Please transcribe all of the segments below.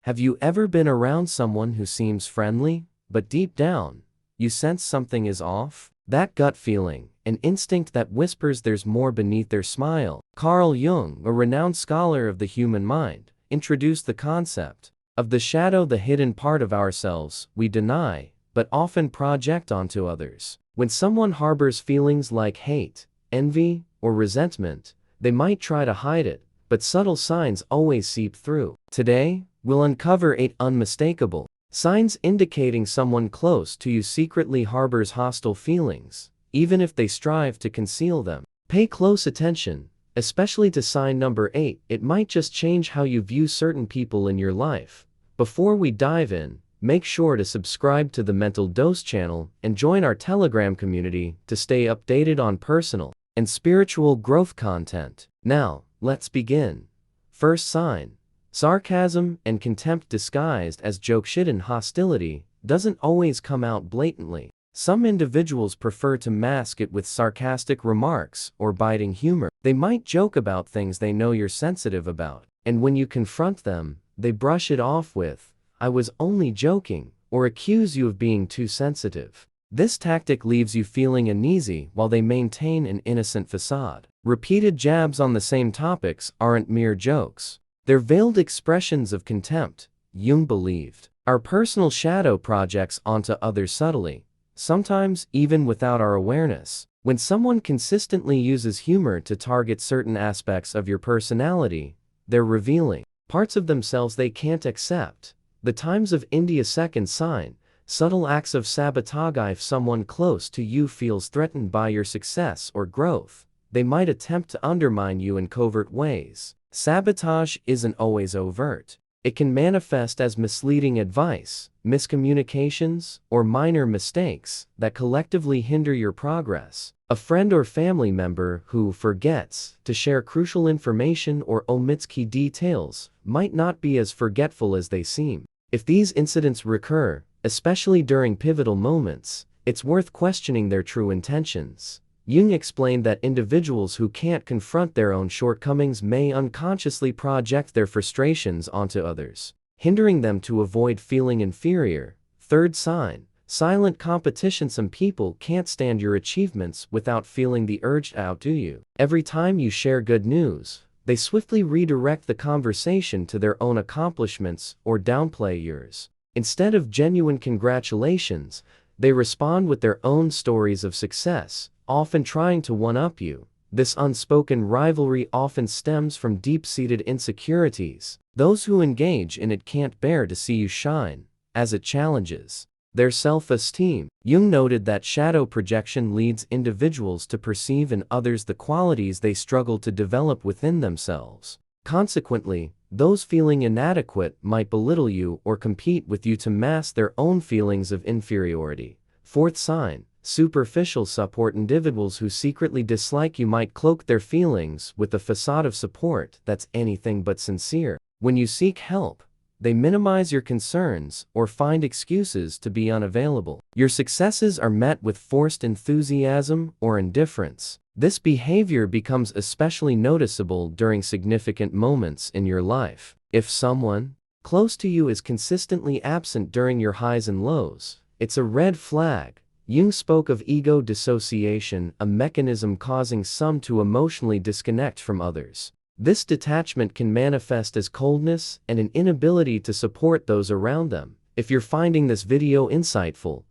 Have you ever been around someone who seems friendly, but deep down, you sense something is off? That gut feeling, an instinct that whispers there's more beneath their smile. Carl Jung, a renowned scholar of the human mind, introduced the concept of the shadow, the hidden part of ourselves we deny, but often project onto others. When someone harbors feelings like hate, envy, or resentment, they might try to hide it, but subtle signs always seep through. Today, we'll uncover 8 unmistakable signs indicating someone close to you secretly harbors hostile feelings, even if they strive to conceal them. Pay close attention, especially to sign number 8. It might just change how you view certain people in your life. Before we dive in, make sure to subscribe to the Mental Dose channel and join our Telegram community to stay updated on personal and spiritual growth content. Now, let's begin. First sign: sarcasm and contempt disguised as joke. Hidden hostility doesn't always come out blatantly. Some individuals prefer to mask it with sarcastic remarks or biting humor. They might joke about things they know you're sensitive about, and when you confront them, they brush it off with, "I was only joking," or accuse you of being too sensitive. This tactic leaves you feeling uneasy while they maintain an innocent facade. Repeated jabs on the same topics aren't mere jokes. They're veiled expressions of contempt. Jung believed our personal shadow projects onto others subtly, sometimes even without our awareness. When someone consistently uses humor to target certain aspects of your personality, they're revealing parts of themselves they can't accept. The Times of India. Second sign: subtle acts of sabotage. If someone close to you feels threatened by your success or growth, they might attempt to undermine you in covert ways. Sabotage isn't always overt. It can manifest as misleading advice, miscommunications, or minor mistakes that collectively hinder your progress. A friend or family member who forgets to share crucial information or omits key details might not be as forgetful as they seem. If these incidents recur, especially during pivotal moments, it's worth questioning their true intentions. Jung explained that individuals who can't confront their own shortcomings may unconsciously project their frustrations onto others, hindering them to avoid feeling inferior. Third sign: silent competition. Some people can't stand your achievements without feeling the urge to outdo you. Every time you share good news, they swiftly redirect the conversation to their own accomplishments or downplay yours. Instead of genuine congratulations, they respond with their own stories of success, often trying to one-up you. This unspoken rivalry often stems from deep-seated insecurities. Those who engage in it can't bear to see you shine, as it challenges their self-esteem. Jung noted that shadow projection leads individuals to perceive in others the qualities they struggle to develop within themselves. Consequently, those feeling inadequate might belittle you or compete with you to mask their own feelings of inferiority. Fourth sign: superficial support. Individuals who secretly dislike you might cloak their feelings with a facade of support that's anything but sincere. When you seek help, they minimize your concerns or find excuses to be unavailable. Your successes are met with forced enthusiasm or indifference. This behavior becomes especially noticeable during significant moments in your life. If someone close to you is consistently absent during your highs and lows, it's a red flag. Jung spoke of ego dissociation, a mechanism causing some to emotionally disconnect from others. This detachment can manifest as coldness and an inability to support those around them. If you're finding this video insightful,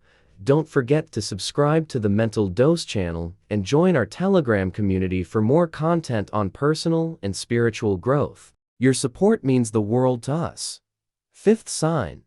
don't forget to subscribe to the Mental Dose channel and join our Telegram community for more content on personal and spiritual growth. Your support means the world to us. Fifth sign: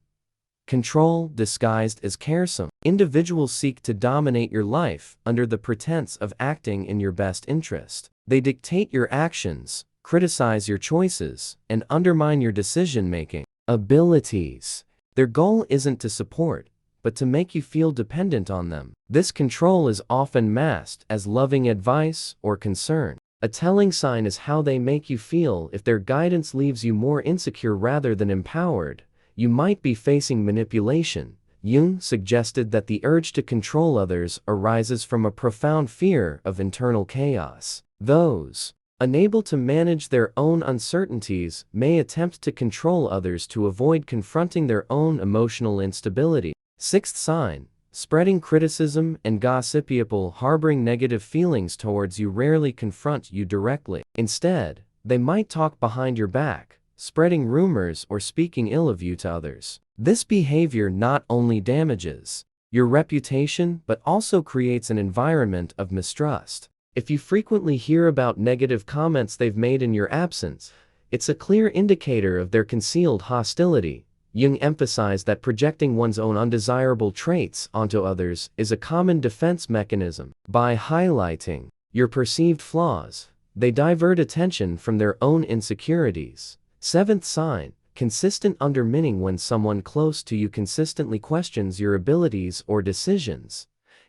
control disguised as caresome. Individuals seek to dominate your life under the pretense of acting in your best interest. They dictate your actions, criticize your choices, and undermine your decision-making abilities. Their goal isn't to support, but to make you feel dependent on them. This control is often masked as loving advice or concern. A telling sign is how they make you feel. If their guidance leaves you more insecure rather than empowered, you might be facing manipulation. Jung suggested that the urge to control others arises from a profound fear of internal chaos. Those unable to manage their own uncertainties, may attempt to control others to avoid confronting their own emotional instability. Sixth sign, spreading criticism and gossip. People harboring negative feelings towards you rarely confront you directly. Instead, they might talk behind your back, spreading rumors or speaking ill of you to others. This behavior not only damages your reputation but also creates an environment of mistrust. If you frequently hear about negative comments they've made in your absence, it's a clear indicator of their concealed hostility. Jung emphasized that projecting one's own undesirable traits onto others is a common defense mechanism. By highlighting your perceived flaws, they divert attention from their own insecurities. Seventh sign, consistent undermining. When someone close to you consistently questions your abilities or decisions,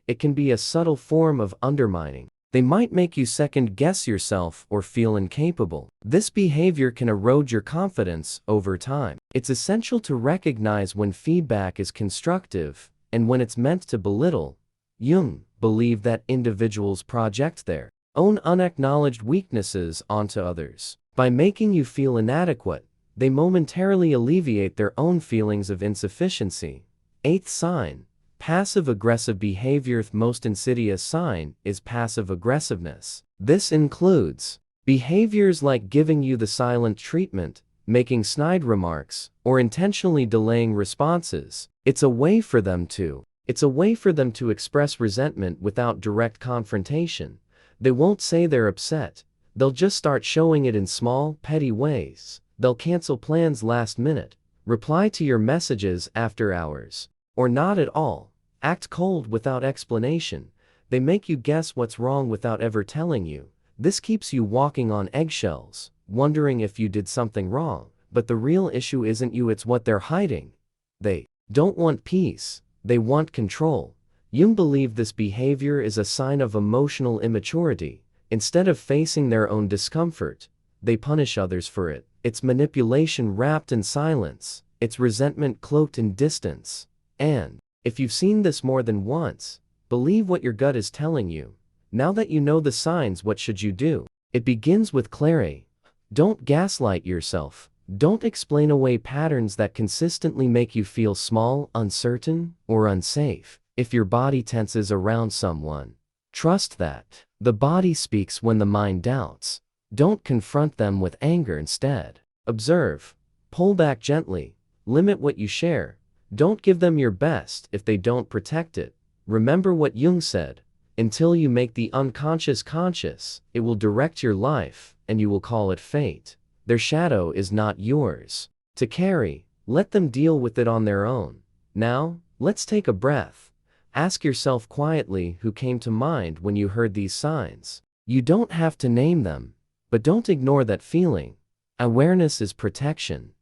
it can be a subtle form of undermining. They might make you second-guess yourself or feel incapable. This behavior can erode your confidence over time. It's essential to recognize when feedback is constructive and when it's meant to belittle. Jung believed that individuals project their own unacknowledged weaknesses onto others. By making you feel inadequate, they momentarily alleviate their own feelings of insufficiency. Eighth sign, passive-aggressive behavior. The most insidious sign is passive-aggressiveness. This includes behaviors like giving you the silent treatment, making snide remarks, or intentionally delaying responses. It's a way for them to express resentment without direct confrontation. They won't say they're upset. They'll just start showing it in small, petty ways. They'll cancel plans last minute, reply to your messages after hours, or not at all, act cold without explanation. They make you guess what's wrong without ever telling you. This keeps you walking on eggshells, wondering if you did something wrong. But the real issue isn't you, it's what they're hiding. They don't want peace, they want control. Jung believed this behavior is a sign of emotional immaturity. Instead of facing their own discomfort, they punish others for it. It's manipulation wrapped in silence. It's resentment cloaked in distance. And if you've seen this more than once, believe what your gut is telling you. Now that you know the signs, what should you do? It begins with clarity. Don't gaslight yourself. Don't explain away patterns that consistently make you feel small, uncertain, or unsafe. If your body tenses around someone, trust that the body speaks when the mind doubts. Don't confront them with anger. Instead, observe. Pull back gently. Limit what you share. Don't give them your best if they don't protect it. Remember what Jung said, until you make the unconscious conscious, it will direct your life, and you will call it fate. Their shadow is not yours to carry. Let them deal with it on their own. Now, let's take a breath. Ask yourself quietly who came to mind when you heard these signs. You don't have to name them, but don't ignore that feeling. Awareness is protection,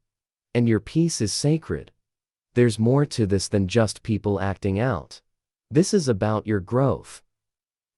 and your peace is sacred. There's more to this than just people acting out. This is about your growth,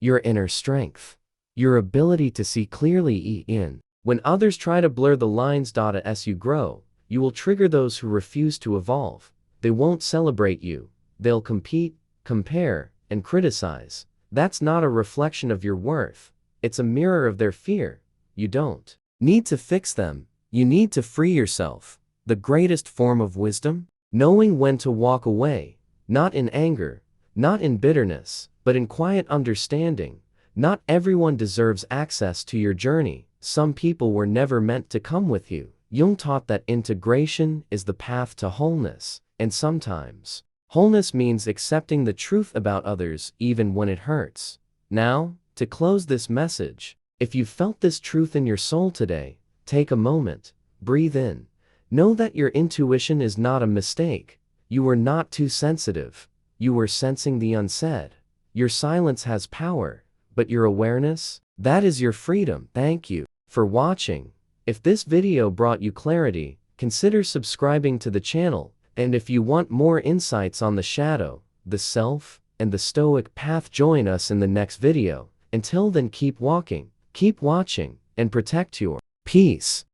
your inner strength, your ability to see clearly in. When others try to blur the lines as you grow, you will trigger those who refuse to evolve. They won't celebrate you. They'll compete, compare, and criticize. That's not a reflection of your worth. It's a mirror of their fear. You don't need to fix them. You need to free yourself. The greatest form of wisdom? Knowing when to walk away, not in anger, not in bitterness, but in quiet understanding. Not everyone deserves access to your journey. Some people were never meant to come with you. Jung taught that integration is the path to wholeness, and sometimes wholeness means accepting the truth about others even when it hurts. Now, to close this message, if you felt this truth in your soul today, take a moment, breathe in. Know that your intuition is not a mistake. You were not too sensitive. You were sensing the unsaid. Your silence has power, but your awareness, that is your freedom. Thank you for watching. If this video brought you clarity, consider subscribing to the channel. And if you want more insights on the shadow, the self, and the Stoic path, join us in the next video. Until then, keep walking, keep watching, and protect your peace.